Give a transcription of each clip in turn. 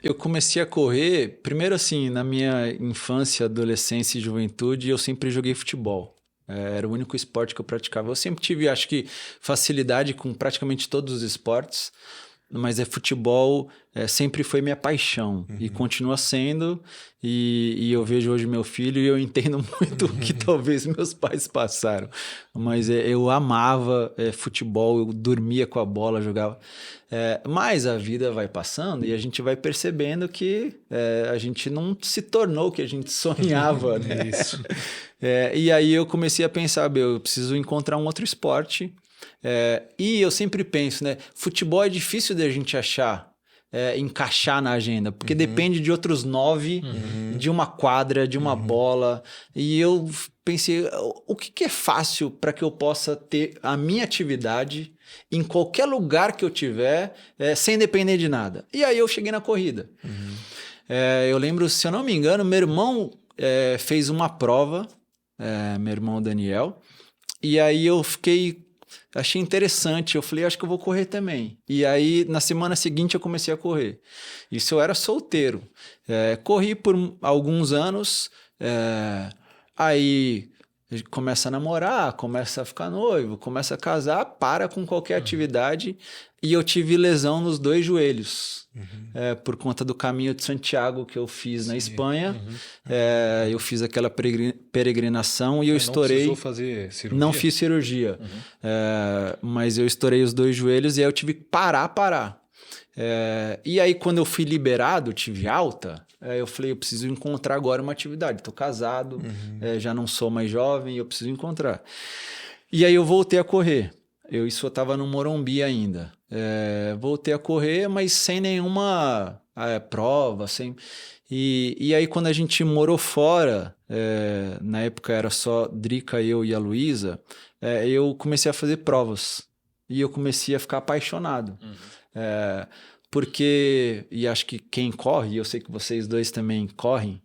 Eu comecei a correr, primeiro assim, na minha infância, adolescência e juventude, eu sempre joguei futebol. Era o único esporte que eu praticava. Eu sempre tive, acho que, facilidade com praticamente todos os esportes, mas futebol sempre foi minha paixão e Uhum. continua sendo. E eu vejo hoje meu filho e eu entendo muito o que talvez meus pais passaram. Mas eu amava futebol, eu dormia com a bola, jogava. Mas a vida vai passando e a gente vai percebendo que a gente não se tornou o que a gente sonhava, né? Isso. E aí eu comecei a pensar, eu preciso encontrar um outro esporte. E eu sempre penso, né? Futebol é difícil de a gente achar, encaixar na agenda, porque depende de outros 9, de uma quadra, de uma bola. E eu pensei, o que é fácil para que eu possa ter a minha atividade em qualquer lugar que eu tiver, sem depender de nada? E aí eu cheguei na corrida. Eu lembro, se eu não me engano, meu irmão fez uma prova, meu irmão Daniel, e aí eu achei interessante, eu falei, acho que eu vou correr também. E aí, na semana seguinte, eu comecei a correr. Isso eu era solteiro. Corri por alguns anos, aí começa a namorar, começa a ficar noivo, começa a casar, para com qualquer atividade. E eu tive lesão nos 2 joelhos. Por conta do caminho de Santiago que eu fiz na Espanha. Eu fiz aquela peregrinação e eu Não precisou estourei. fazer cirurgia? Não fiz cirurgia, mas eu estourei os 2 joelhos e aí eu tive que parar. E aí quando eu fui liberado, tive alta, eu falei, eu preciso encontrar agora uma atividade. Estou casado, já não sou mais jovem, eu preciso encontrar. E aí eu voltei a correr. Isso eu estava no Morumbi ainda. Voltei a correr, mas sem nenhuma prova, sem... E aí quando a gente morou fora, na época era só Drica, eu e a Luísa, eu comecei a fazer provas. E eu comecei a ficar apaixonado. Porque, e acho que quem corre, e eu sei que vocês dois também correm,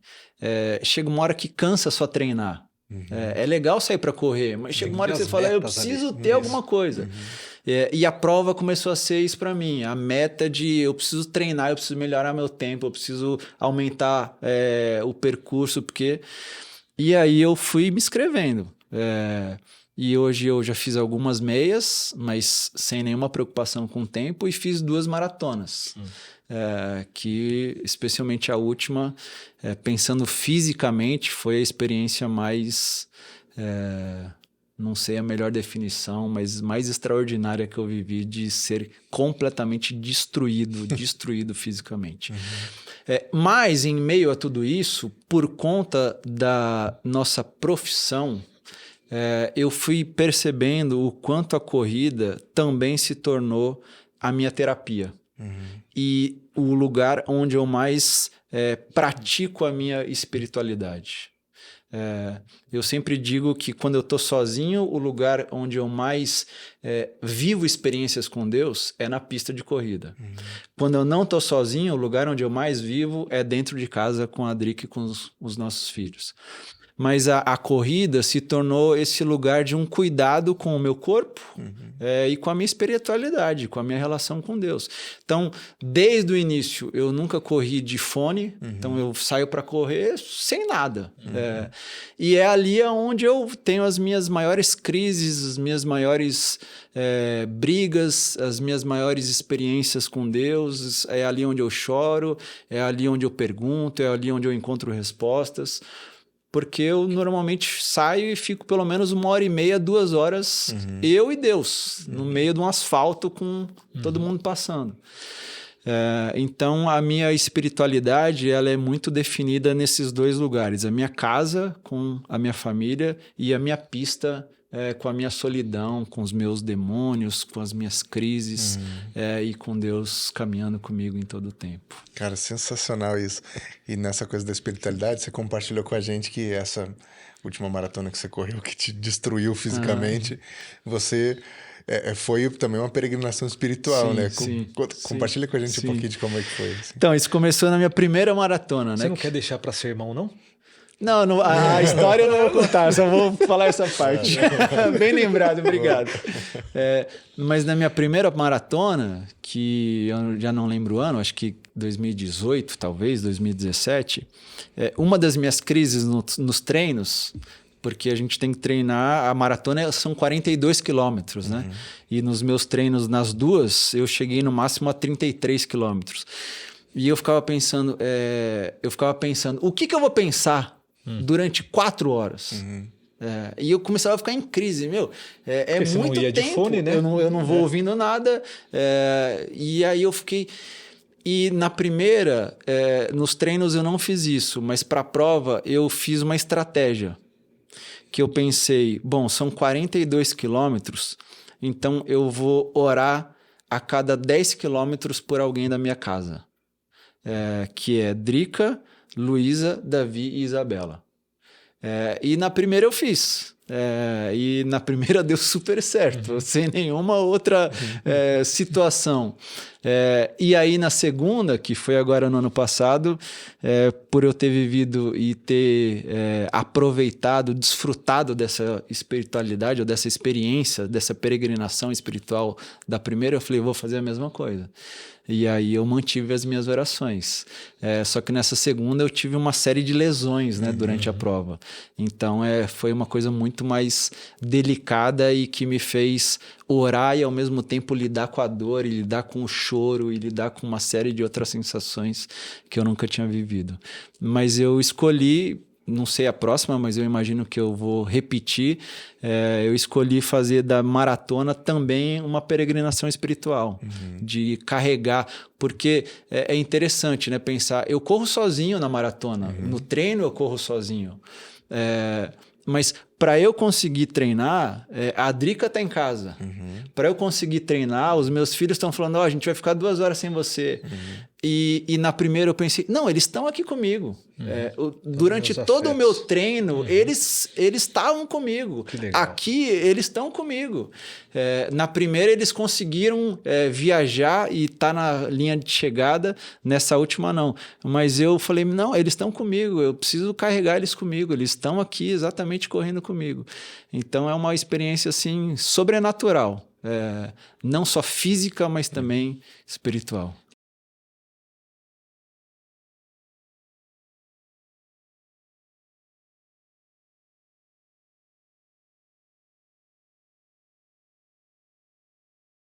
chega uma hora que cansa só treinar. É legal sair para correr, mas chega uma hora que você fala, eu preciso ter alguma coisa. E a prova começou a ser isso para mim, a meta de eu preciso treinar, eu preciso melhorar meu tempo, eu preciso aumentar o percurso, porque... E aí eu fui me inscrevendo. E hoje eu já fiz algumas meias, mas sem nenhuma preocupação com o tempo, e fiz 2 maratonas. Que especialmente a última, pensando fisicamente, foi a experiência mais, não sei a melhor definição, mas mais extraordinária que eu vivi, de ser completamente destruído fisicamente. Mas em meio a tudo isso, por conta da nossa profissão, eu fui percebendo o quanto a corrida também se tornou a minha terapia. E o lugar onde eu mais pratico a minha espiritualidade. Eu sempre digo que quando eu estou sozinho, o lugar onde eu mais vivo experiências com Deus é na pista de corrida. Quando eu não estou sozinho, o lugar onde eu mais vivo é dentro de casa com a Drica e com os nossos filhos. Mas a corrida se tornou esse lugar de um cuidado com o meu corpo e com a minha espiritualidade, com a minha relação com Deus. Então, desde o início, eu nunca corri de fone, então eu saio para correr sem nada. E é ali onde eu tenho as minhas maiores crises, as minhas maiores brigas, as minhas maiores experiências com Deus, é ali onde eu choro, é ali onde eu pergunto, é ali onde eu encontro respostas. Porque eu normalmente saio e fico pelo menos 1h30, 2 horas, eu e Deus, no meio de um asfalto com todo mundo passando. Então, a minha espiritualidade ela é muito definida nesses 2 lugares. A minha casa com a minha família e a minha pista com a minha solidão, com os meus demônios, com as minhas crises e com Deus caminhando comigo em todo o tempo. Cara, sensacional isso. E nessa coisa da espiritualidade, você compartilhou com a gente que essa última maratona que você correu, que te destruiu fisicamente, você... foi também uma peregrinação espiritual, sim, né? Sim, Compartilha com a gente um pouquinho de como é que foi. Assim. Então, isso começou na minha primeira maratona, Você né? não quer deixar para ser irmão, não? Não, a história eu não vou contar, só vou falar essa parte. Bem lembrado, obrigado. Mas na minha primeira maratona, que eu já não lembro o ano, acho que 2018, talvez, 2017, uma das minhas crises nos treinos, porque a gente tem que treinar, a maratona são 42 quilômetros, né? E nos meus treinos, nas duas, eu cheguei no máximo a 33 quilômetros. E eu ficava pensando, o que eu vou pensar durante 4 horas? E eu começava a ficar em crise, é muito tempo, de fone, né? eu não vou ouvindo nada, e aí eu fiquei... E na primeira, nos treinos eu não fiz isso, mas para a prova eu fiz uma estratégia, que eu pensei, bom, são 42 quilômetros, então eu vou orar a cada 10 quilômetros por alguém da minha casa, que é Drica, Luísa, Davi e Isabela. E na primeira eu fiz. E na primeira deu super certo, sem nenhuma outra situação. E aí na segunda, que foi agora no ano passado, por eu ter vivido e ter aproveitado, desfrutado dessa espiritualidade ou dessa experiência, dessa peregrinação espiritual da primeira, eu falei, vou fazer a mesma coisa. E aí eu mantive as minhas orações. Só que nessa segunda eu tive uma série de lesões, né, durante a prova. Então foi uma coisa muito mais delicada e que me fez orar e ao mesmo tempo lidar com a dor, e lidar com o choro, e lidar com uma série de outras sensações que eu nunca tinha vivido. Mas eu escolhi... Não sei a próxima, mas eu imagino que eu vou repetir. Eu escolhi fazer da maratona também uma peregrinação espiritual, de carregar, porque é interessante, né, pensar, eu corro sozinho na maratona, no treino eu corro sozinho, mas para eu conseguir treinar, a Drica está em casa. Para eu conseguir treinar, os meus filhos estão falando, a gente vai ficar 2 horas sem você. E na primeira eu pensei, não, eles estão aqui comigo. Durante todo o meu treino, eles estavam comigo. Aqui, eles estão comigo. Na primeira, eles conseguiram viajar e estar na linha de chegada. Nessa última, não. Mas eu falei, não, eles estão comigo. Eu preciso carregar eles comigo. Eles estão aqui exatamente correndo comigo. Então, é uma experiência assim sobrenatural. Não só física, mas também espiritual.